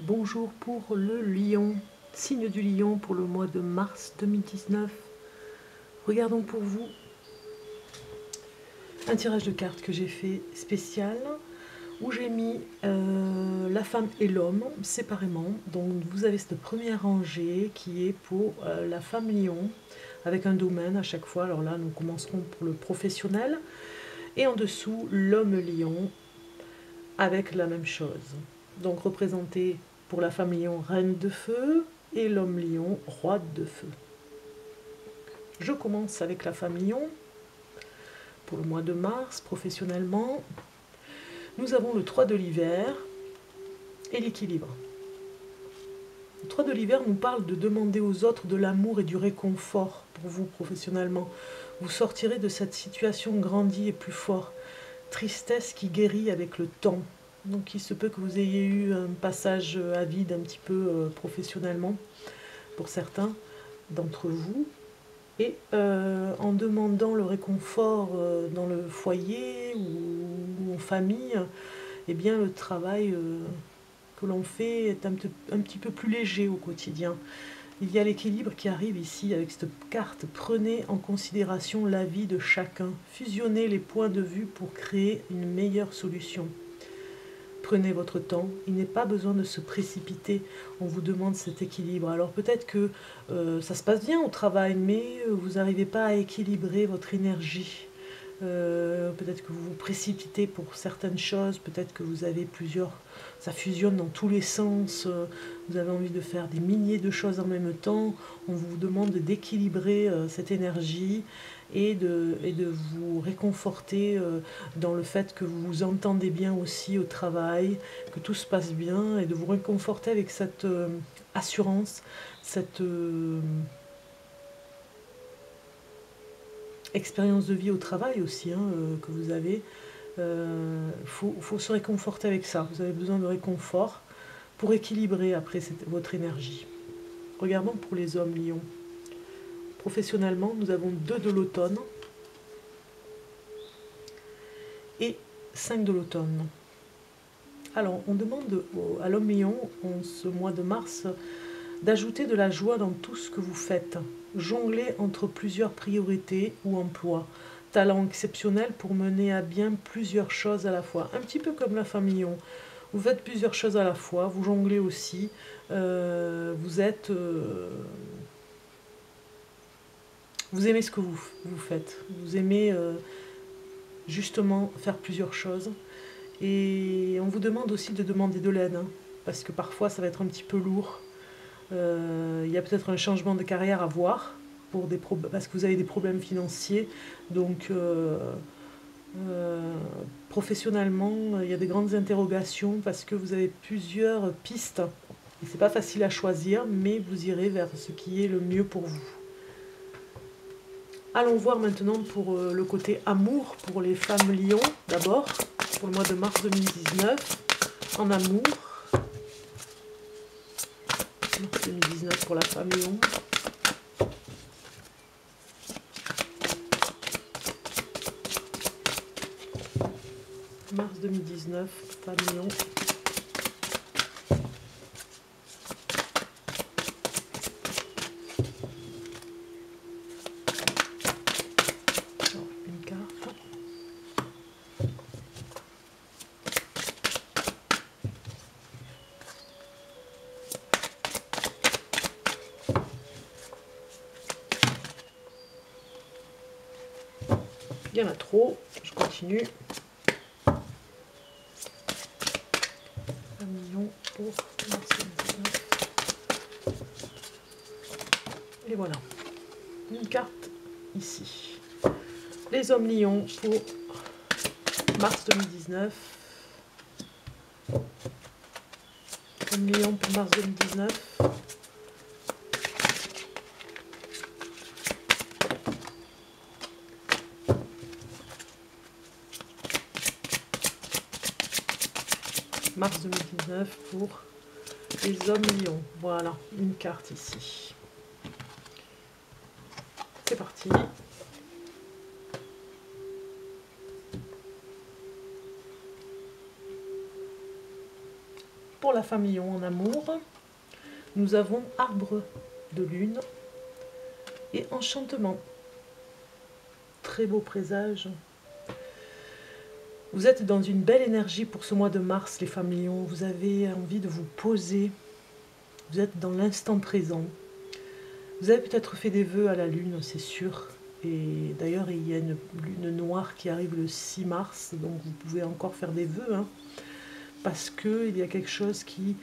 Bonjour pour le lion, signe du lion pour le mois de mars 2019. Regardons pour vous un tirage de cartes que j'ai fait spécial où j'ai mis la femme et l'homme séparément. Donc vous avez cette première rangée qui est pour la femme lion avec un domaine à chaque fois. Alors là nous commencerons pour le professionnel et en dessous l'homme lion avec la même chose. Donc représenté pour la femme lion, reine de feu, et l'homme lion, roi de feu. Je commence avec la femme lion. Pour le mois de mars, professionnellement, nous avons le 3 de l'hiver et l'équilibre. Le 3 de l'hiver nous parle de demander aux autres de l'amour et du réconfort pour vous professionnellement. Vous sortirez de cette situation grandie et plus fort. Tristesse qui guérit avec le temps. Donc il se peut que vous ayez eu un passage à vide un petit peu professionnellement pour certains d'entre vous. Et en demandant le réconfort dans le foyer ou en famille, eh bien le travail que l'on fait est un petit peu plus léger au quotidien. Il y a l'équilibre qui arrive ici avec cette carte. Prenez en considération l'avis de chacun. Fusionnez les points de vue pour créer une meilleure solution. Prenez votre temps, il n'est pas besoin de se précipiter, on vous demande cet équilibre. Alors peut-être que ça se passe bien au travail, mais vous n'arrivez pas à équilibrer votre énergie. Peut-être que vous vous précipitez pour certaines choses, peut-être que vous avez plusieurs, ça fusionne dans tous les sens, vous avez envie de faire des milliers de choses en même temps, on vous demande d'équilibrer cette énergie et de vous réconforter dans le fait que vous vous entendez bien aussi au travail, que tout se passe bien, et de vous réconforter avec cette assurance, cette expérience de vie au travail aussi que vous avez. Faut se réconforter avec ça. Vous avez besoin de réconfort pour équilibrer après votre énergie. Regardons pour les hommes lions. Professionnellement, nous avons 2 de l'automne et 5 de l'automne. Alors, on demande à l'homme lion, en ce mois de mars, d'ajouter de la joie dans tout ce que vous faites. Jongler entre plusieurs priorités ou emplois. Talent exceptionnel pour mener à bien plusieurs choses à la fois. Un petit peu comme la femme lion. Vous faites plusieurs choses à la fois, vous jonglez aussi. Vous êtes... vous aimez ce que vous faites. Vous aimez justement faire plusieurs choses. Et on vous demande aussi de demander de l'aide, parce que parfois ça va être un petit peu lourd. Il y a peut-être un changement de carrière à voir pour parce que vous avez des problèmes financiers. Donc professionnellement, il y a des grandes interrogations parce que vous avez plusieurs pistes. Et c'est pas facile à choisir, mais vous irez vers ce qui est le mieux pour vous. Allons voir maintenant pour le côté amour, pour les femmes lions d'abord, pour le mois de mars 2019, en amour. Mars 2019 pour la femme lion. Mars 2019, femme lion. Une carte. Il y en a trop, je continue. Un million pour mars 2019. Et voilà, une carte ici. Les hommes lions pour mars 2019. Hommes lions pour mars 2019. Mars 2019 pour les hommes lions. Voilà, une carte ici. C'est parti. Pour la femme lion en amour, nous avons arbre de lune et enchantement. Très beau présage. Vous êtes dans une belle énergie pour ce mois de mars, les femmes lions. Vous avez envie de vous poser. Vous êtes dans l'instant présent. Vous avez peut-être fait des vœux à la lune, c'est sûr. Et d'ailleurs, il y a une lune noire qui arrive le 6 mars, donc vous pouvez encore faire des vœux, hein, parce qu'il y a quelque chose qui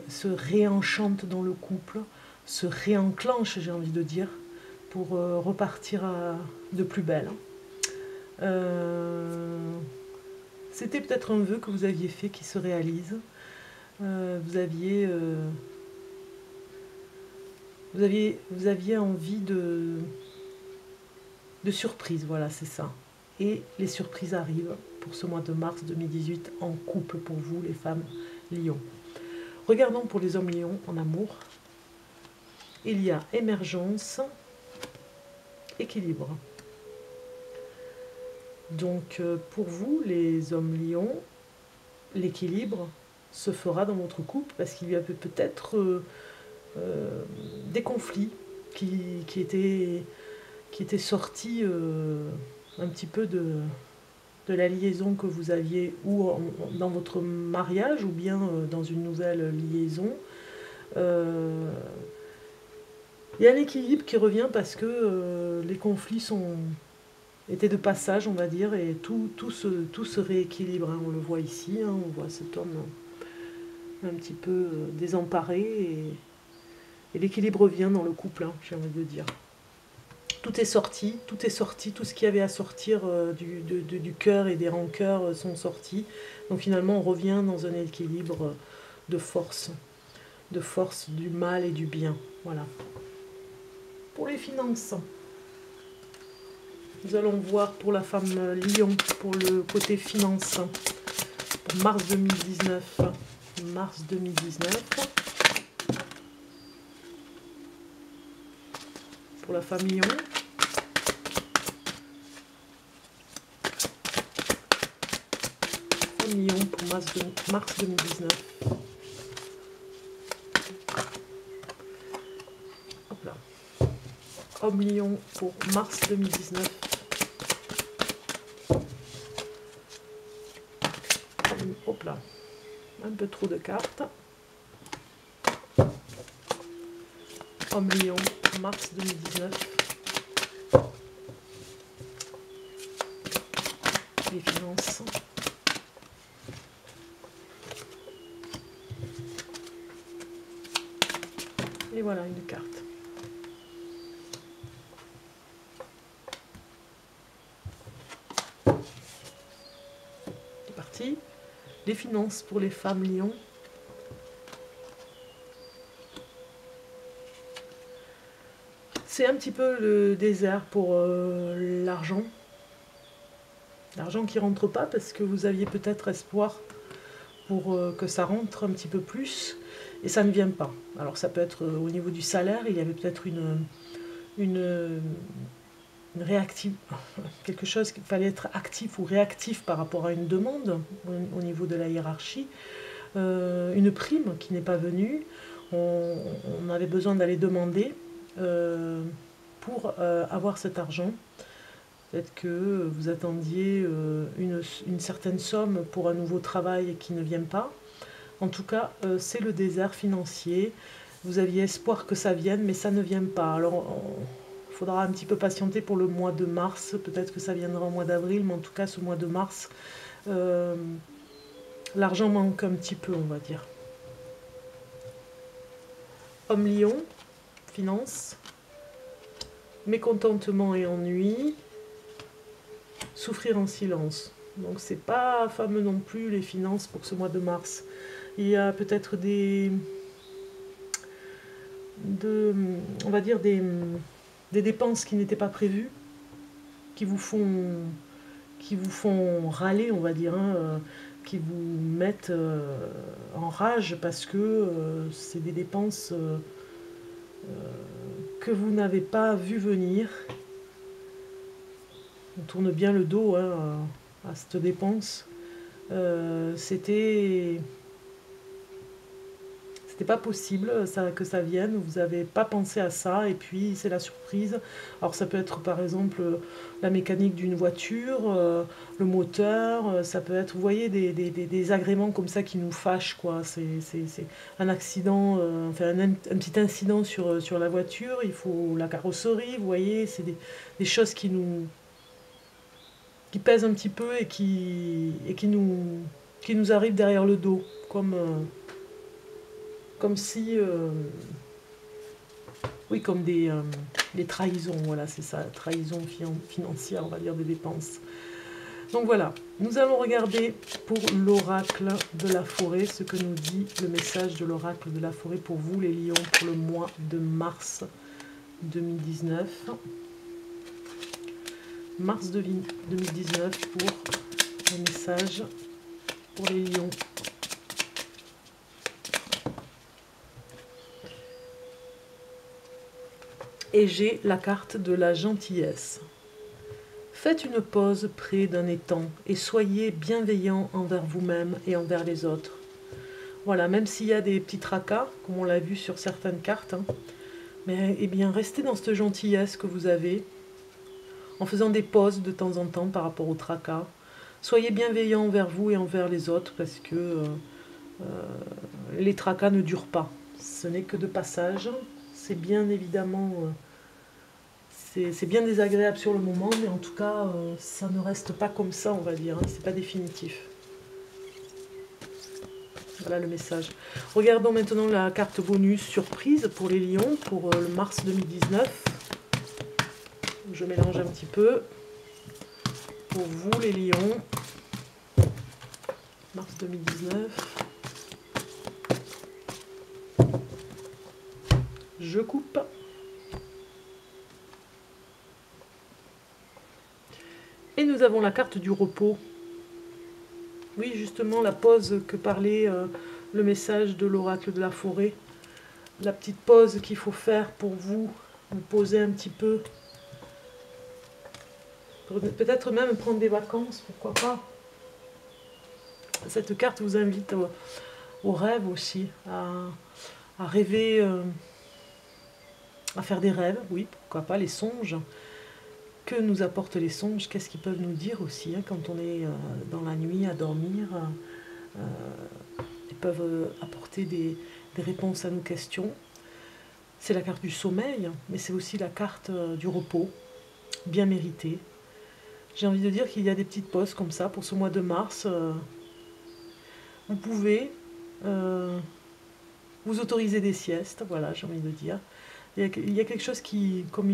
se réenchante dans le couple, se réenclenche, j'ai envie de dire, pour repartir de plus belle. C'était peut-être un vœu que vous aviez fait qui se réalise. Vous aviez envie de surprise, voilà, c'est ça. Et les surprises arrivent pour ce mois de mars 2018 en couple pour vous, les femmes lions. Regardons pour les hommes lions en amour. Il y a émergence, équilibre. Donc pour vous, les hommes lions, l'équilibre se fera dans votre couple parce qu'il y avait peut-être des conflits qui étaient sortis un petit peu de la liaison que vous aviez ou dans votre mariage ou bien dans une nouvelle liaison. Il y a un équilibre qui revient parce que les conflits étaient de passage, on va dire, et tout se rééquilibre, hein. On le voit ici, hein, on voit cet homme un petit peu désemparé et l'équilibre revient dans le couple, hein, j'ai envie de dire. Tout est sorti, tout ce qu'il y avait à sortir du cœur et des rancœurs sont sortis. Donc finalement, on revient dans un équilibre de force du mal et du bien. Voilà. Pour les finances, nous allons voir pour la femme lion, pour le côté finance, pour mars 2019. Mars 2019. Pour la femme lion. Lion pour mars 2019. Hop là. Homme lion pour mars 2019. Hop là. Un peu trop de cartes. Homme lion, mars 2019. Les finances. Et voilà une carte. C'est parti. Les finances pour les femmes lions. C'est un petit peu le désert pour l'argent. L'argent qui ne rentre pas parce que vous aviez peut-être espoir pour que ça rentre un petit peu plus et ça ne vient pas. Alors ça peut être au niveau du salaire, il y avait peut-être une réactive, quelque chose qu'il fallait être actif ou réactif par rapport à une demande au niveau de la hiérarchie, une prime qui n'est pas venue, on avait besoin d'aller demander pour avoir cet argent. Peut-être que vous attendiez une certaine somme pour un nouveau travail qui ne vient pas. En tout cas, c'est le désert financier. Vous aviez espoir que ça vienne, mais ça ne vient pas. Alors, il faudra un petit peu patienter pour le mois de mars. Peut-être que ça viendra au mois d'avril, mais en tout cas, ce mois de mars, l'argent manque un petit peu, on va dire. Homme lion, finance, mécontentement et ennui. Souffrir en silence. Donc c'est pas fameux non plus les finances pour ce mois de mars. Il y a peut-être on va dire des dépenses qui n'étaient pas prévues, qui vous font râler, on va dire, hein, qui vous mettent en rage parce que c'est des dépenses que vous n'avez pas vu venir. On tourne bien le dos, hein, à cette dépense. C'était c'était pas possible que ça vienne, vous n'avez pas pensé à ça, et puis c'est la surprise. Alors ça peut être par exemple la mécanique d'une voiture, le moteur, ça peut être, vous voyez, des agréments comme ça qui nous fâchent, quoi. C'est un accident, enfin un petit incident sur la voiture, il faut la carrosserie, vous voyez, c'est des choses qui pèsent un petit peu et qui nous arrivent derrière le dos, comme si, oui, comme des trahisons, voilà, c'est ça, trahison financière, on va dire, des dépenses. Donc voilà, nous allons regarder pour l'oracle de la forêt, ce que nous dit le message de l'oracle de la forêt pour vous, les lions, pour le mois de mars 2019. Mars 2019 pour un message pour les lions. Et j'ai la carte de la gentillesse. Faites une pause près d'un étang et soyez bienveillant envers vous-même et envers les autres. Voilà, même s'il y a des petits tracas, comme on l'a vu sur certaines cartes, hein, mais eh bien, restez dans cette gentillesse que vous avez, en faisant des pauses de temps en temps par rapport au tracas. Soyez bienveillant envers vous et envers les autres, parce que les tracas ne durent pas. Ce n'est que de passage. C'est bien évidemment... c'est bien désagréable sur le moment, mais en tout cas, ça ne reste pas comme ça, on va dire. Hein, c'est pas définitif. Voilà le message. Regardons maintenant la carte bonus surprise pour les lions, pour le mars 2019. Je mélange un petit peu. Pour vous, les lions, mars 2019. Je coupe. Et nous avons la carte du repos. Oui, justement, la pause que parlait le message de l'oracle de la forêt. La petite pause qu'il faut faire pour vous poser un petit peu. Peut-être même prendre des vacances, pourquoi pas. Cette carte vous invite au rêve aussi, à rêver, à faire des rêves, oui, pourquoi pas, les songes. Que nous apportent les songes? Qu'est-ce qu'ils peuvent nous dire aussi, hein, quand on est dans la nuit à dormir? Ils peuvent apporter des réponses à nos questions. C'est la carte du sommeil, mais c'est aussi la carte du repos, bien mérité. J'ai envie de dire qu'il y a des petites pauses comme ça pour ce mois de mars. Vous pouvez vous autoriser des siestes, voilà, j'ai envie de dire. Il y a quelque chose qui, comme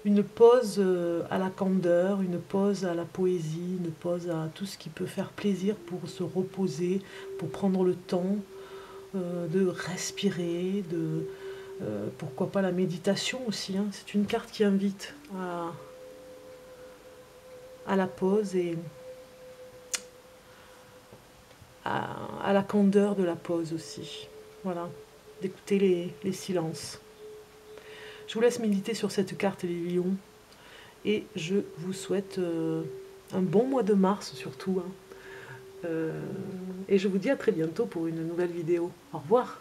une pause à la candeur, une pause à la poésie, une pause à tout ce qui peut faire plaisir pour se reposer, pour prendre le temps de respirer, pourquoi pas la méditation aussi. Hein. C'est une carte qui invite à la pause et à la candeur de la pause aussi. Voilà, d'écouter les silences. Je vous laisse méditer sur cette carte, les lions, et je vous souhaite un bon mois de mars surtout. Hein. Et je vous dis à très bientôt pour une nouvelle vidéo. Au revoir.